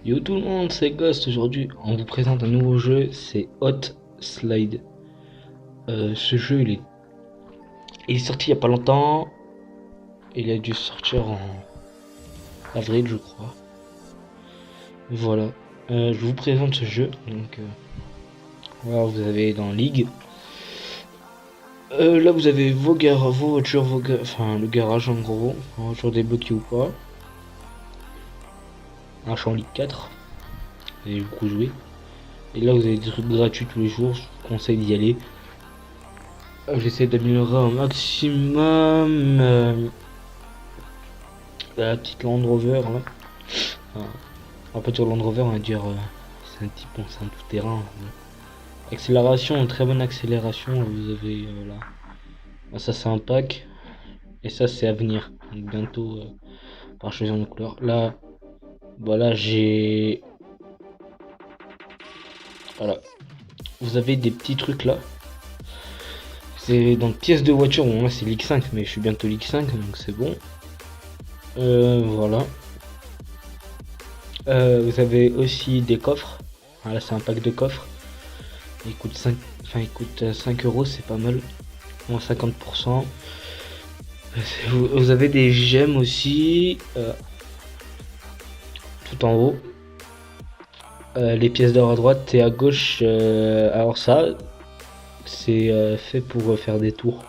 Yo tout le monde, c'est Ghost. Aujourd'hui, on vous présente un nouveau jeu, c'est Hot Slide. Ce jeu, il est sorti il y a pas longtemps. Il a dû sortir en avril, je crois. Voilà. Je vous présente ce jeu. Donc, voilà, vous avez dans League. Là, vous avez vos voitures, enfin le garage en gros, en voiture débloquée ou pas. Un champ Ligue 4. Vous avez beaucoup joué. Et là, vous avez des trucs gratuits tous les jours. Je vous conseille d'y aller. J'essaie d'améliorer au maximum la petite Land Rover là. Enfin, en fait sur Land Rover on va dire c'est un type, bon, c'est un tout terrain. Accélération, très bonne accélération, vous avez là. Ça c'est un pack et ça c'est à venir. Donc bientôt par choisir nos couleurs. Là voilà j'ai. Voilà. Vous avez des petits trucs là. C'est dans pièces de voiture, bon moi c'est Ligue 5 mais je suis bientôt Ligue 5 donc c'est bon. Voilà. Vous avez aussi des coffres. Voilà, c'est un pack de coffres. Il coûte 5, enfin, il coûte 5 euros, c'est pas mal. Moins 50%. Vous avez des gemmes aussi. Tout en haut. Les pièces d'or à droite et à gauche. Alors ça, c'est fait pour faire des tours.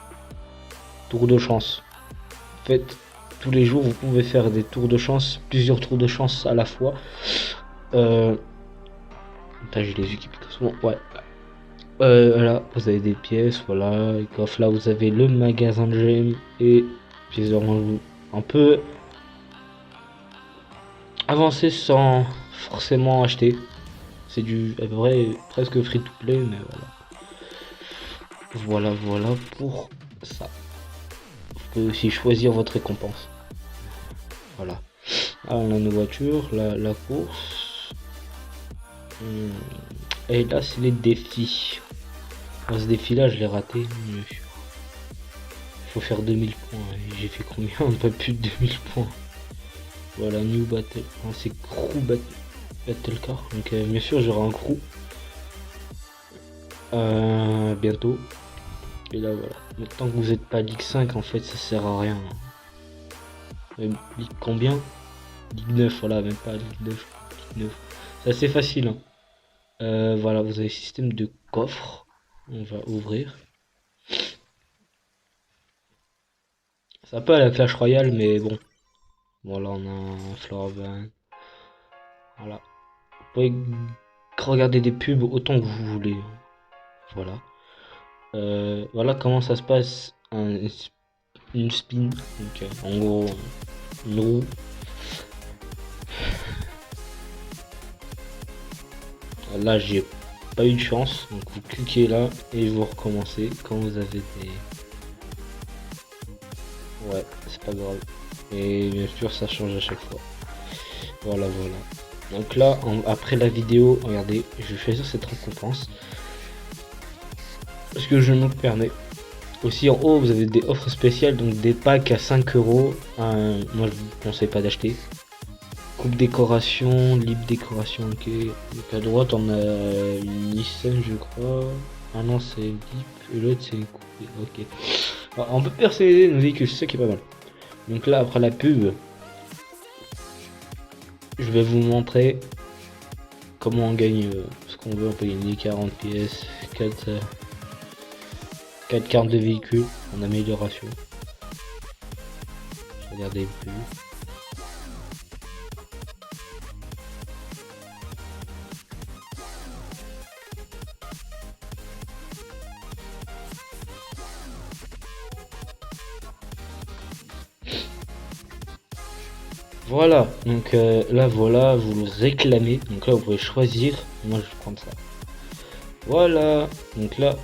Tours de chance. En fait, tous les jours, vous pouvez faire des tours de chance. Plusieurs tours de chance à la fois. Putain, j'ai les équipes. Bon, ouais. Là, vous avez des pièces, voilà, les coffres. Là, vous avez le magasin de gemmes et pièces d'or. On peut avancer sans forcément acheter. C'est du à peu près presque free to play, mais voilà. Voilà pour ça. Vous pouvez aussi choisir votre récompense. Voilà. Ah, on a nos voitures, la course. Et là, c'est les défis. Ce défi là, je l'ai raté. Il faut faire 2000 points. J'ai fait combien? Un peu plus de 2000 points. Voilà, New Battle. Non, c'est Crew Battle Car. Donc, bien sûr, j'aurai un crew. Bientôt. Et là, voilà. Mais tant que vous n'êtes pas Ligue 5, en fait, ça sert à rien. Ligue combien? Ligue 9, voilà, même pas Ligue 9. Ligue 9. C'est assez facile. Hein. Voilà, vous avez système de coffre. On va ouvrir. C'est un peu à la Clash Royale, mais bon. Voilà, on a un Floravan. Voilà. Vous pouvez regarder des pubs autant que vous voulez. Voilà. Voilà comment ça se passe. Une spin. Donc, en gros, une roue. Là, j'ai pas eu de chance. Donc, vous cliquez là et vous recommencez quand vous avez des. Ouais, c'est pas grave. Et bien sûr, ça change à chaque fois. Voilà. Donc là, après la vidéo, regardez, je vais choisir cette récompense. Parce que je me permets. Aussi en haut, vous avez des offres spéciales, donc des packs à 5 euros. Moi, je vous conseille pas d'acheter. Coupe décoration, libre décoration, ok. Donc à droite, on a une Nissan, je crois. Ah non, c'est Deep. Et l'autre, c'est une coupe. Ok. Alors, on peut personnaliser nos véhicules, c'est ça qui est pas mal. Donc là, après la pub, je vais vous montrer comment on gagne ce qu'on veut. On peut gagner 40 pièces, 4 cartes de véhicule en amélioration. Regardez le pub. Voilà, donc là voilà, vous le réclamez. Donc là vous pouvez choisir. Moi je vais prendre ça. Voilà, donc là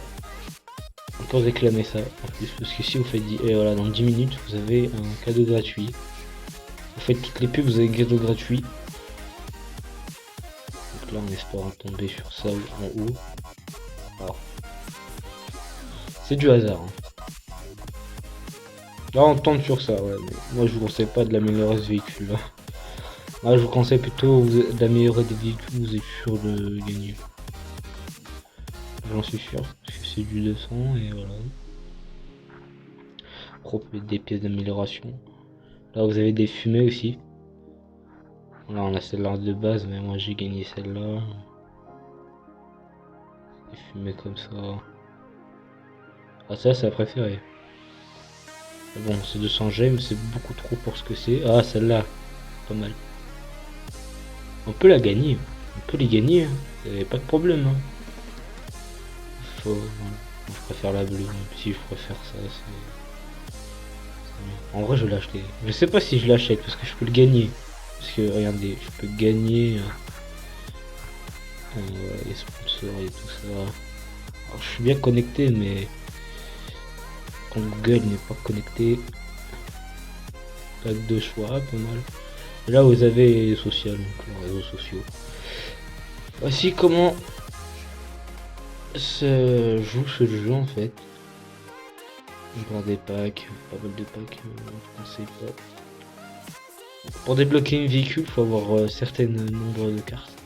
on peut réclamer ça en plus. Parce que si vous faites et voilà, dans 10 minutes vous avez un cadeau gratuit. Vous faites toutes les pubs, vous avez un cadeau gratuit. Donc là on espère tomber sur ça en haut. Alors, c'est du hasard. Hein. Là on tombe sur ça, ouais. Mais moi je vous conseille pas de l'améliorer ce véhicule là. Moi je vous conseille plutôt d'améliorer des véhicules, vous êtes sûr de gagner. J'en suis sûr, parce que c'est du 200 et voilà. Proposer des pièces d'amélioration. Là vous avez des fumées aussi. Là on a celle-là de base, mais moi j'ai gagné celle-là. Des fumées comme ça. Ah ça c'est la préférée. Bon c'est 200 gemmes, c'est beaucoup trop pour ce que c'est. Ah celle-là, pas mal. On peut la gagner. On peut les gagner, hein. Pas de problème. Hein. Je préfère la bleue, même si je préfère ça. En vrai, je vais l'acheter. Je sais pas si je l'achète parce que je peux le gagner. Parce que regardez, je peux gagner les sponsors et tout ça. Alors, je suis bien connecté, mais quand Google n'est pas connecté, pas de choix, pas mal. Là, vous avez les sociaux, donc les réseaux sociaux. Voici comment se joue ce jeu en fait. Voir des packs, pas mal de packs, je conseille pas. Pour débloquer une véhicule, il faut avoir un certain nombre de cartes.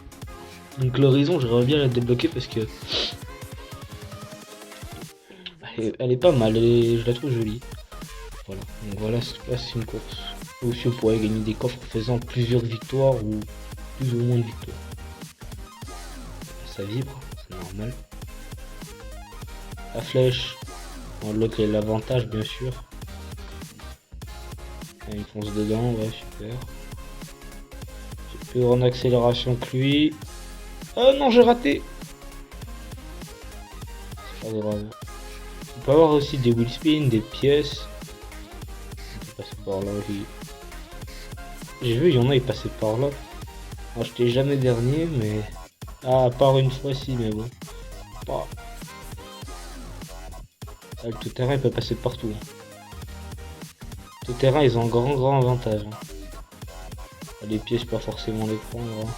Donc l'horizon, j'aimerais bien la débloquer parce que elle est pas mal, je la trouve jolie. Voilà, donc voilà, là c'est une course. Aussi on pourrait gagner des coffres en faisant plusieurs victoires ou plus ou moins de victoires. Ça vibre, c'est normal. La flèche, l'autre est l'avantage bien sûr. Il fonce dedans, ouais super. J'ai plus en accélération que lui. Oh non j'ai raté. C'est pas grave. On peut avoir aussi des wheel spin, des pièces. On peut passer par là aussi. J'ai vu il y en a ils passaient par là. Moi j'étais jamais dernier mais. Ah à part une fois si mais bon. Bah. Ah, le tout terrain il peut passer partout. Tout terrain ils ont un grand avantage. Les pièces pas forcément les prendre.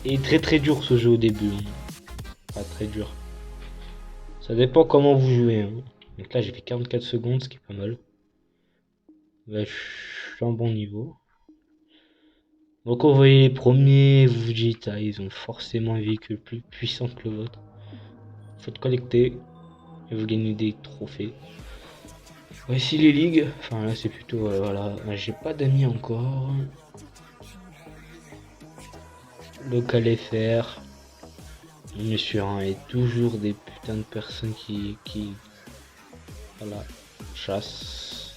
Et très dur ce jeu au début. Pas très dur. Ça dépend comment vous jouez. Hein. Donc là j'ai fait 44 secondes, ce qui est pas mal. Là, je suis à un bon niveau. Donc on voyait les premiers, vous vous dites, ah, ils ont forcément un véhicule plus puissant que le vôtre. Faut collecter et vous gagnez des trophées. Voici les ligues. Enfin là c'est plutôt voilà, j'ai pas d'amis encore. Local FR. Mais sur un et toujours des putains de personnes qui voilà chasse.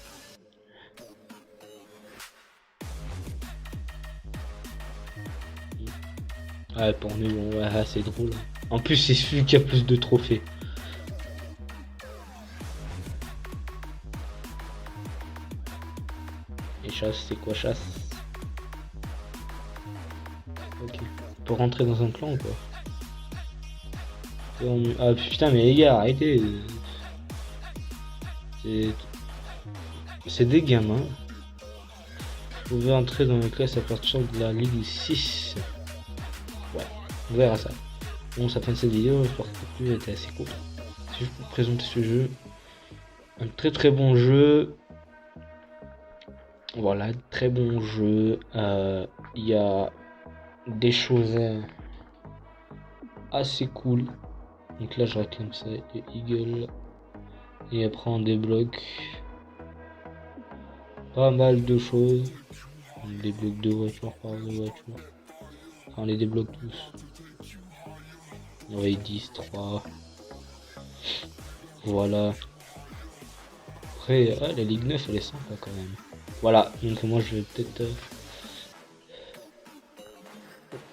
Ouais pour nous bon, ouais, c'est drôle. En plus c'est celui qui a plus de trophées. Et chasse c'est quoi chasse? Ok. Pour rentrer dans un clan ou quoi? Ah putain mais les gars arrêtez. C'est des gamins. Vous pouvez entrer dans les classes à partir de la Ligue 6. Ouais, on verra ça. Bon, ça fin de cette vidéo, j'espère que vous été assez cool. Si je peux vous présenter ce jeu. Un très bon jeu. Voilà, très bon jeu. Il y a des choses assez cool. Donc là, je réclame ça, les Eagle. Et après, on débloque pas mal de choses. On débloque 2 voitures par 2 voitures. Enfin, on les débloque tous. Ouais, 10, 3. Voilà. Après, la Ligue 9, elle est sympa quand même. Voilà, donc moi je vais peut-être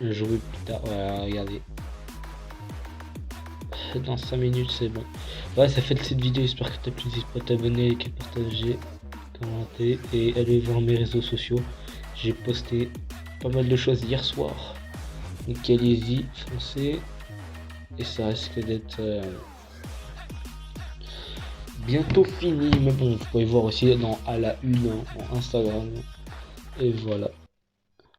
jouer plus tard. Voilà, regardez. Dans 5 minutes, c'est bon. Voilà, ça fait de cette vidéo. J'espère que t'as plu. N'hésite pas à t'abonner, liker, partager, commenter et aller voir mes réseaux sociaux. J'ai posté pas mal de choses hier soir. Donc allez-y, foncez. Et ça risque d'être bientôt fini. Mais bon, vous pouvez voir aussi dans à la une en Instagram. Et voilà.